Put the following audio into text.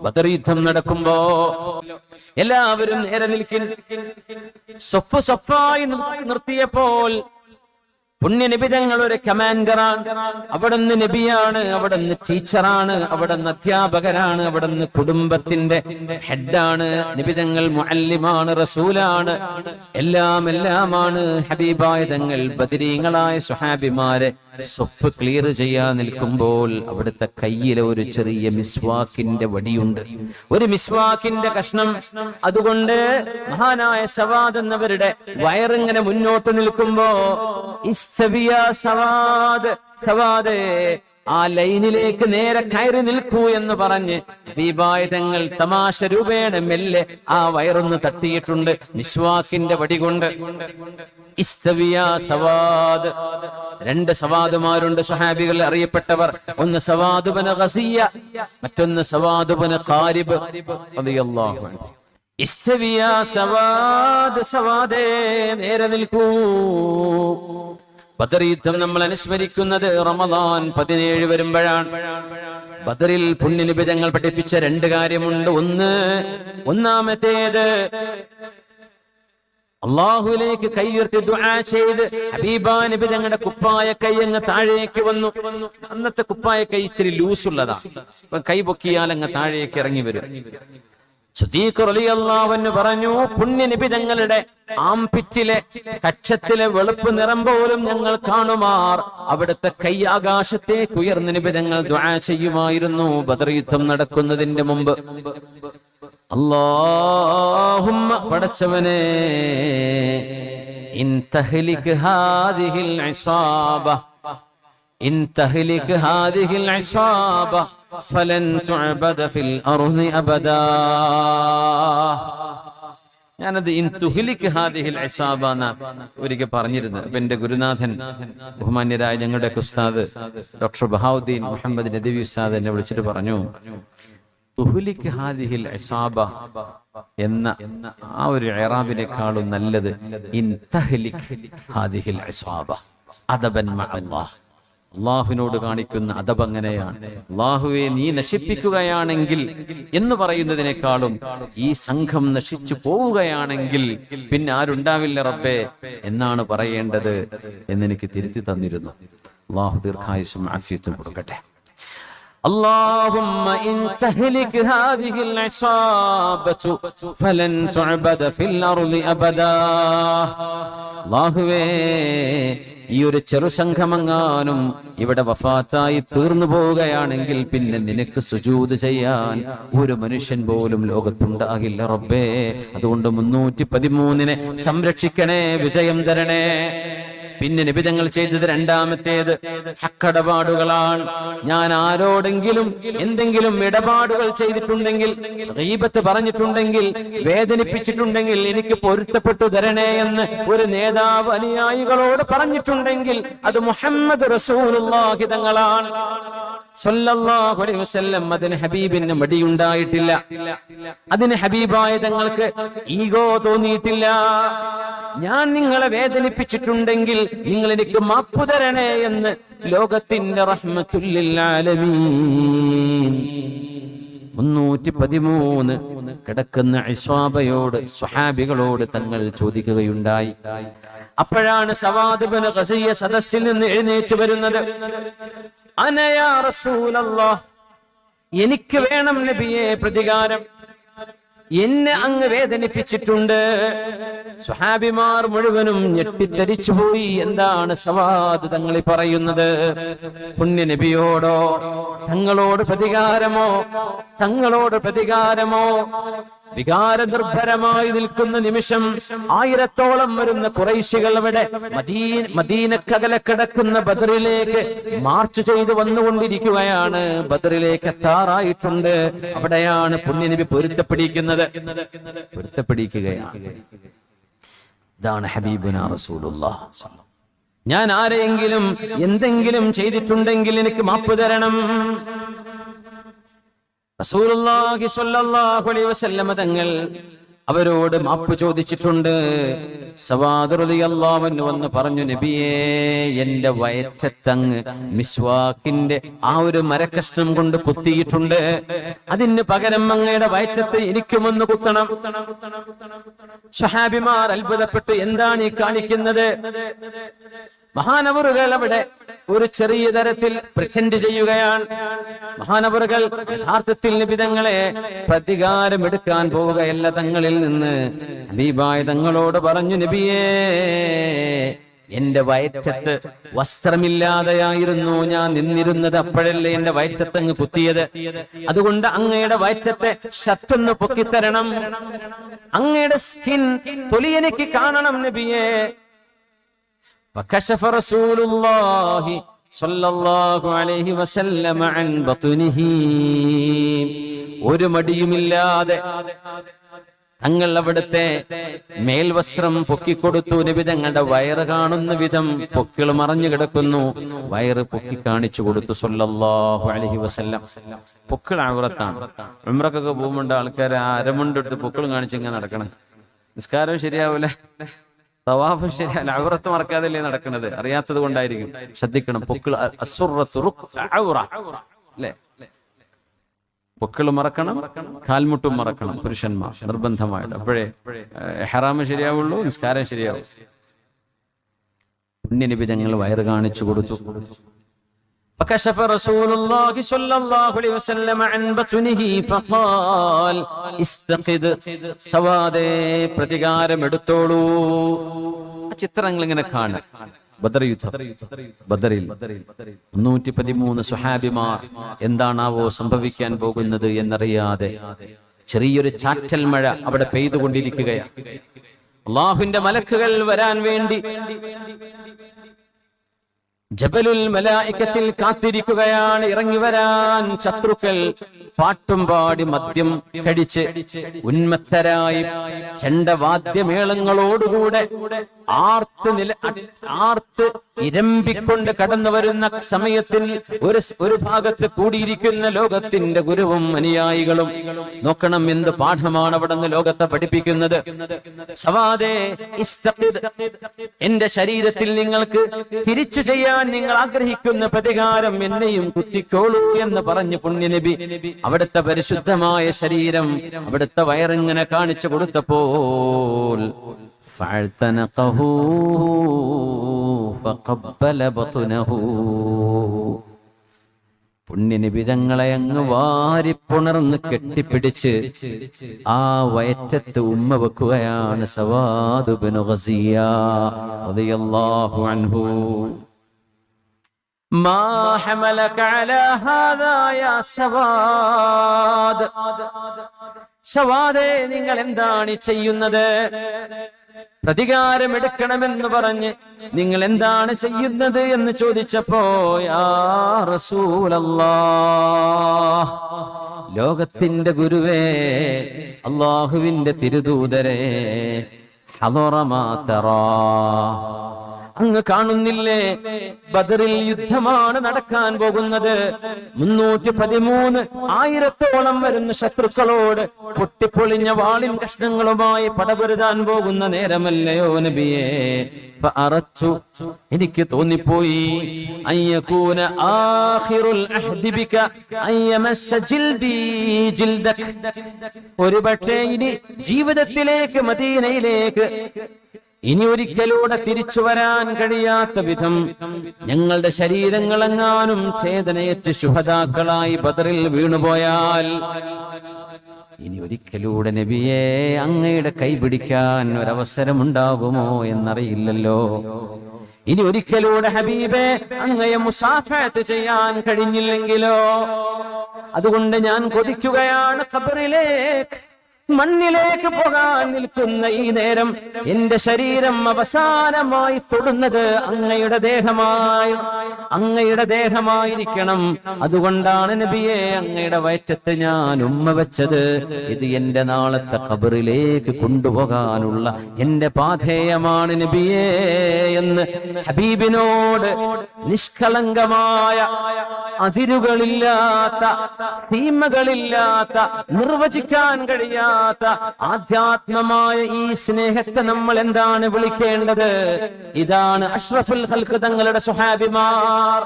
ബദർ യുദ്ധം നടക്കുമ്പോ എല്ലാവരും നേരെ നിൽക്കിൻ. സൊഫായി നിർത്തിയപ്പോൾ പുണ്യനബി തങ്ങൾ ഒരു കമാൻഡറാണ്. അവിടുന്ന് നബിയാണ്, അവിടുന്ന് ടീച്ചറാണ്, അവിടുന്ന് അധ്യാപകരാണ്, അവിടുന്ന് കുടുംബത്തിന്റെ ഹെഡാണ്. നബി തങ്ങൾ മുഅല്ലിമാണ്, റസൂലാണ്, എല്ലാമാണ്. ഹബീബായ തങ്ങൾ ബദരീങ്ങളായ സ്വഹാബിമാരെ സൊഫ് ക്ലിയർ ചെയ്യാൻ നിൽക്കുമ്പോൾ അവിടുത്തെ കയ്യിലെ ഒരു ചെറിയ മിസ്വാക്കിന്റെ വടിയുണ്ട്, ഒരു മിസ്വാക്കിന്റെ കഷ്ണം. അതുകൊണ്ട് മഹാനായ സവാദ് എന്നവരുടെ വയറിങ്ങനെ മുന്നോട്ട് നിൽക്കുമ്പോ സവാദേ ആ ലൈനിലേക്ക് നേരെ കയറി നിൽക്കൂ എന്ന് പറഞ്ഞ് ഹബീബായ തങ്ങൾ തമാശ രൂപേണ മെല്ലെ ആ വയറൊന്ന് തട്ടിയിട്ടുണ്ട് മിസ്വാക്കിന്റെ വടി കൊണ്ട്. സവാദ്, രണ്ട് സവാദുമാരുണ്ട് സ്വഹാബികൾ അറിയപ്പെട്ടവർ. ഒന്ന് സവാദ് ഇബ്നു ഗസിയ, മറ്റൊന്ന് സവാദ് ഇബ്നു ഖാരിബ് റളിയല്ലാഹു അൻഹു. സവാദേ നേരെ നിൽക്കൂ. ബദർ യുദ്ധം നമ്മൾ അനുസ്മരിക്കുന്നത് റമദാൻ 17 വരുമ്പോഴാണ്. ബദറിൽ പുണ്യനബി തങ്ങൾ പഠിപ്പിച്ച രണ്ട് കാര്യമുണ്ട്. ഒന്നാമത്തേത് അള്ളാഹുവിലേക്ക് കൈയുയർത്തി ദുആ ചെയ്ത് ഹബീബാ നബി തങ്ങളുടെ കുപ്പായ കൈ അങ്ങ് താഴേക്ക് വന്നു. അന്നത്തെ കുപ്പായ കൈ ഇച്ചിരി ലൂസുള്ളതാ, കൈ പൊക്കിയാൽ അങ്ങ് താഴേക്ക് ഇറങ്ങി വരും. സിദ്ദീഖ് റളിയല്ലാഹു അൻഹു പറഞ്ഞു, പുണ്യനബി തങ്ങളുടെ ആംപിറ്റിലെ കക്ഷത്തിലെ വെളുപ്പ് നിറം പോലും ഞങ്ങൾ കാണുമാർ അവിടുത്തെ കൈ ആകാശത്തേക്ക് ഉയർന്ന നബി തങ്ങൾ ദുആ ചെയ്യുമായിരുന്നു. ബദർ യുദ്ധം നടക്കുന്നതിന്റെ മുമ്പ് അല്ലാഹുമ്മ പടച്ചവനേ ഇൻ തഹ്ലിക് ഹാദിഹിൽ ഇസാബ ഇൻ തഹ്ലിക് ഹാദിഹിൽ ഇസാബ ഫലൻ തുഅബദ ഫിൽ അർളി അബദാ. ഞാനത് ഇൻ തുഹ്ലിക് ഹാദിഹിൽ ഇസാബ എന്ന് ഒരിക്കൽ പറഞ്ഞിരുന്നു. അപ്പൊ എന്റെ ഗുരുനാഥൻ ബഹുമാന്യരായ ഞങ്ങളുടെ ഉസ്താദ് ഡോക്ടർ ബഹാവുദ്ദീൻ മുഹമ്മദ് നദവി ഉസ്താദ് എന്നെ വിളിച്ചിട്ട് പറഞ്ഞു, തുഹ്ലിക് ഹാദിഹിൽ ഇസാബ എന്ന ആ ഒരു ഇറാബിനേക്കാളും നല്ലത് ഇൻ തഹ്ലിക് ഹാദിഹിൽ ഇസാബ അദബൻ മഅല്ലാഹ്. അള്ളാഹുവിനോട് കാണിക്കുന്ന അദബ് അങ്ങനെയാണ്. അള്ളാഹുവെ നീ നശിപ്പിക്കുകയാണെങ്കിൽ എന്ന് പറയുന്നതിനേക്കാളും ഈ സംഘം നശിച്ചു പോവുകയാണെങ്കിൽ പിന്നെ ആരുണ്ടാവില്ല റബ്ബേ എന്നാണ് പറയേണ്ടത് എന്നെനിക്ക് തിരുത്തി തന്നിരുന്നു. അള്ളാഹു ദീർഘായുസ്സും ആഫിയത്തും കൊടുക്കട്ടെ. اللهم إن تهلك هذه العصابة فلن تعبد في الأرض أبدا. അല്ലാഹുവേ ഈ ഒരു ചെറുസംഘമെങ്ങാനും ഇവിടെ വഫാത്തായി തീർന്നു പോവുകയാണെങ്കിൽ പിന്നെ നിനക്ക് സുജൂദ് ചെയ്യാൻ ഒരു മനുഷ്യൻ പോലും ലോകത്തുണ്ടാകില്ല റബ്ബേ. അതുകൊണ്ട് 313 സംരക്ഷിക്കണേ, വിജയം തരണേ. പിന്നെ നബി തങ്ങൾ ചെയ്തത് രണ്ടാമത്തേത് ഹക്കടപാടുകളാണ്. ഞാൻ ആരോടെങ്കിലും എന്തെങ്കിലും ഇടപാടുകൾ ചെയ്തിട്ടുണ്ടെങ്കിൽ, ഗീബത്ത് പറഞ്ഞിട്ടുണ്ടെങ്കിൽ, വേദനിപ്പിച്ചിട്ടുണ്ടെങ്കിൽ എനിക്ക് പൊരുത്തപ്പെട്ടു തരണേ എന്ന് ഒരു നേതാവ് അനുയായികളോട് പറഞ്ഞിട്ടുണ്ടെങ്കിൽ അത് മുഹമ്മദ് റസൂലുള്ളാഹി തങ്ങളാണ് സല്ലല്ലാഹു അലൈഹി വസല്ലം. അതിന് ഹബീബിന് മടിയുണ്ടായിട്ടില്ല, അതിന് ഹബീബായ തങ്ങൾക്ക് ഈഗോ തോന്നിയിട്ടില്ല. ഞാൻ നിങ്ങളെ വേദനിപ്പിച്ചിട്ടുണ്ടെങ്കിൽ നിങ്ങൾ എനിക്ക് മാപ്പ് തരണേ എന്ന് ലോകത്തിന്റെ റഹ്മത്തുൽ ലിൽ ആലമീൻ 313 കിടക്കുന്ന ഇസ്വാബയോട് സ്വഹാബികളോട് തങ്ങൾ ചോദിക്കുകയുണ്ടായി. അപ്പോഴാണ് സവാദ് ഇബ്നു ഗസിയ സദസ്സിൽ നിന്ന് എഴുന്നേറ്റ് വരുന്നത്. അന യാ റസൂലല്ലാഹ്, എനിക്ക് വേണം നബിയെ പ്രതികാരം, എന്നെ അങ്ങ് വേദനിപ്പിച്ചിട്ടുണ്ട്. സ്വഹാബിമാർ മുഴുവനും ഞെട്ടിത്തരിച്ചു പോയി. എന്താണ് സവാദ് തങ്ങളി പറയുന്നത്? പുണ്യ നബിയോടോ തങ്ങളോട് പ്രതികാരമോ? തങ്ങളോട് പ്രതികാരമോ? വികാര നിർഭരമായി നിൽക്കുന്ന നിമിഷം 1000-ഓളം വരുന്ന ഖുറൈശികൾ അവിടെ മദീനക്കകലെ കിടക്കുന്ന ബദറിലേക്ക് മാർച്ച് ചെയ്ത് വന്നുകൊണ്ടിരിക്കുകയാണ്. ബദറിലേക്ക് എത്താറായിട്ടുണ്ട്. അവിടെയാണ് പുണ്യനബി പൊരുത്തപ്പെടിക്കുകയാണ്. ഇതാണ് ഹബീബുനാ റസൂലുള്ളാഹ്. ഞാൻ ആരെയെങ്കിലും എന്തെങ്കിലും ചെയ്തിട്ടുണ്ടെങ്കിൽ എനിക്ക് മാപ്പ് തരണം. റസൂലുള്ളാഹി സ്വല്ലല്ലാഹു അലൈഹി വസല്ലം തങ്ങൾ അവരോട് മാപ്പ് ചോദിച്ചിട്ടുണ്ട്. സവാദ് റളിയല്ലാഹു അൻഹു വന്ന് പറഞ്ഞു, നബിയേ, എന്റെ വയറ്റത്തങ്ങ് മിസ്വാക്കിന്റെ ആ ഒരു മരക്കഷ്ണം കൊണ്ട് കുത്തിയിട്ടുണ്ട്. അതിന് പകരം അങ്ങയുടെ വയറ്റത്ത് എനിക്കുമൊന്ന് കുത്തണം. സ്വഹാബിമാർ അത്ഭുതപ്പെട്ടു, എന്താണ് ഈ കാണിക്കുന്നത്? മഹാനവറുകൾ അവിടെ ഒരു ചെറിയ തരത്തിൽ പ്രചന്റ് ചെയ്യുകയാണ്. മഹാനവറുകൾ യഥാർത്ഥത്തിൽ നബി തങ്ങളെ പ്രതികാരം എടുക്കാൻ പോവുകയല്ല. തങ്ങളിൽ നിന്ന് ഹബീബായ തങ്ങളോട് പറഞ്ഞു, നബിയേ, എന്റെ വയറ്റത്ത് വസ്ത്രമില്ലാതെയായിരുന്നു ഞാൻ നിന്നിരുന്നത്. അപ്പോഴല്ലേ എന്റെ വയറ്റത്തങ്ങ് കുത്തിയത്. അതുകൊണ്ട് അങ്ങയുടെ വയറ്റത്തെ ഷർട്ടൊന്ന് പൊക്കിത്തരണം. അങ്ങയുടെ സ്കിൻ, തൊലി എനിക്ക് കാണണം നബിയേ. وكشف رسول الله صلى الله عليه وسلم عن بطنه. ഒരു മടിയുമില്ലാതെ തങ്ങൾ അവിടുത്തെ മേൽവസ്ത്രം പൊക്കിക്കൊടുത്തു. നബി തങ്ങളുടെ വയറ് കാണുന്ന വിധം പൊക്കിൾ മറഞ്ഞു കിടക്കുന്നു. വയറ് പൊക്കി കാണിച്ചു കൊടുത്തു സല്ലല്ലാഹു അലൈഹി വസല്ലം. പൊക്കിൾ ഔറത്താണ്. ഉംറക്കൊക്കെ പോകുമ്പോൾ ആൾക്കാർ അരമുണ്ടെടുത്ത് പൊക്കിൾ കാണിച്ചിങ്ങനെ നടക്കണം. നിസ്കാരം ശരിയാവൂല, തവാഫ് ശരിയല്ല, ഔറത്ത് മറക്കാതല്ലേ നടക്കുന്നത്. അറിയാത്തത് കൊണ്ടായിരിക്കും. ശ്രദ്ധിക്കണം. പൊക്കിൾ അല്ലേ, പൊക്കിൾ മറക്കണം, കാൽമുട്ടും മറക്കണം പുരുഷന്മാർ നിർബന്ധമായിട്ട്. അപ്പോഴേ ഇഹ്റാം ശരിയാവുള്ളൂ, നിസ്കാരം ശരിയാവും. പുണ്യനബി ഞങ്ങൾ വയറ് കാണിച്ചു കൊടുത്തു. فكشف رسول الله صلى الله عليه وسلم عن بطنه فقال استقد. സവാദേ, പ്രതികാരം എടുത്തോളൂ. ചിത്രങ്ങൾ ഇങ്ങനെ കാണാം. ബദർ യുദ്ധം, ബദറിൽ 113 സ്വഹാബിമാർ എന്താണാവോ സംഭവിക്കാൻ പോകുന്നത് എന്നറിയാതെ ചെറിയൊരു ചാറ്റൽ മഴ അവിടെ പെയ്തുകൊണ്ടിരിക്കുകയാണ്. അല്ലാഹുവിന്റെ മലക്കുകൾ വരാൻ വേണ്ടി ജബലുൽ മലായികത്തിൽ കാത്തിരിക്കുകയാണ്. ഇറങ്ങി വരാൻ ശത്രുക്കൾ പാട്ടും പാടി മദ്യം കടിച്ച് ഉന്മത്തരായി ചെണ്ടവാദ്യമേളങ്ങളോടുകൂടെ ആർത്ത് ഇരമ്പിക്കൊണ്ട് കടന്നു വരുന്ന സമയത്തിൽ ഒരു ഭാഗത്ത് കൂടിയിരിക്കുന്ന ലോകത്തിന്റെ ഗുരുവും അനുയായികളും നോക്കണം എന്ത് പാഠമാണ് അവിടെ നിന്ന് ലോകത്തെ പഠിപ്പിക്കുന്നത്. സവാദേ ഇസ്തഖിദ്, എന്റെ ശരീരത്തിൽ നിങ്ങൾക്ക് തിരിച്ചു ചെയ്യാൻ നിങ്ങൾ ആഗ്രഹിക്കുന്ന പ്രതികാരം എന്നെയും കുത്തിക്കോളൂ എന്ന് പറഞ്ഞു പുണ്യനബി അവിടുത്തെ പരിശുദ്ധമായ ശരീരം അവിടുത്തെ വയറിങ്ങനെ കാണിച്ചു കൊടുത്തപ്പോൾ فاعتنقه فقبل بطنه. പുണ്യനബി തങ്ങളെ അങ്ങ് വാരിപ്പുണർന്ന് കെട്ടിപ്പിടിച്ച് ആ വയറ്റത്ത് ഉമ്മ വെക്കുകയാണ് സവാദ് ഇബ്നു ഗസിയ റളിയല്ലാഹു അൻഹു. മാ ഹമലക അലാ ഹാദാ യാ സവാദ്. സവാദേ, നിങ്ങൾ എന്താണ് ചെയ്യുന്നത്? പ്രതികാരം എടുക്കണമെന്ന് പറഞ്ഞ് നിങ്ങൾ എന്താണ് ചെയ്യുന്നത് എന്ന് ചോദിച്ചപ്പോ, യാ റസൂലല്ലാഹ്, ലോകത്തിന്റെ ഗുരുവേ, അല്ലാഹുവിന്റെ തിരുദൂതരേ, ഹദറ മാ തറാ, അങ്ങ് കാണുന്നില്ലേ ബദറിൽ യുദ്ധമാണ് നടക്കാൻ പോകുന്നത്. 313,000 വരുന്ന ശത്രുക്കളോട് പൊട്ടിപ്പൊളിഞ്ഞ വാളിൻ കഷ്ണങ്ങളുമായി പടപൊരുതാൻ പോകുന്ന നേരമല്ലയോ നബിയേ? ഫഅറച്ചു, എനിക്ക് തോന്നിപ്പോയി, അയ്യകൂന ആഖിറുൽ അഹ്ദി ബിക അയ്യമസ്സ ജിൽദി ജിൽദക, ഒരുപക്ഷേ ഇനി ജീവിതത്തിലേക്ക് മദീനയിലേക്ക് ഇനി ഒരിക്കലൂടെ തിരിച്ചു വരാൻ കഴിയാത്ത വിധം ഞങ്ങളുടെ ശരീരങ്ങളെങ്ങാനും ഛേദനയേറ്റ് ശുഹദാക്കളായി ബദറിൽ വീണുപോയാൽ ഇനി ഒരിക്കലൂടെ നബിയെ അങ്ങയുടെ കൈപിടിക്കാൻ ഒരവസരമുണ്ടാകുമോ എന്നറിയില്ലല്ലോ. ഇനി ഒരിക്കലൂടെ ഹബീബെ അങ്ങയെ മുസാഫഹത്ത് ചെയ്യാൻ കഴിഞ്ഞില്ലെങ്കിലോ? അതുകൊണ്ട് ഞാൻ കൊതിക്കുകയാണ് ഖബറിലേക്ക്, മണ്ണിലേക്ക് പോകാൻ നിൽക്കുന്ന ഈ നേരം എന്റെ ശരീരം അവസാനമായി തൊടുന്നത് അങ്ങയുടെ ദേഹമായിരിക്കണം. അതുകൊണ്ടാണ് നബിയെ അങ്ങയുടെ വയറ്റത്ത് ഞാൻ ഉമ്മ വെച്ചത്. ഇത് എന്റെ നാളത്തെ ഖബറിലേക്ക് കൊണ്ടുപോകാനുള്ള എന്റെ പാഥേയമാണ് നബിയെ എന്ന് ഹബീബിനോട് നിഷ്കളങ്കമായ, അതിരുകളില്ലാത്ത, സീമകളില്ലാത്ത, നിർവചിക്കാൻ കഴിയാത്ത വിളിക്കാത്ത ആധ്യാത്മമായ ഈ സ്നേഹത്തെ നമ്മൾ എന്താണ് വിളിക്കേണ്ടത്? ഇതാണ് അഷ്റഫുൽ ഖൽഖ് തങ്ങളുടെ സ്വഹാബിമാർ.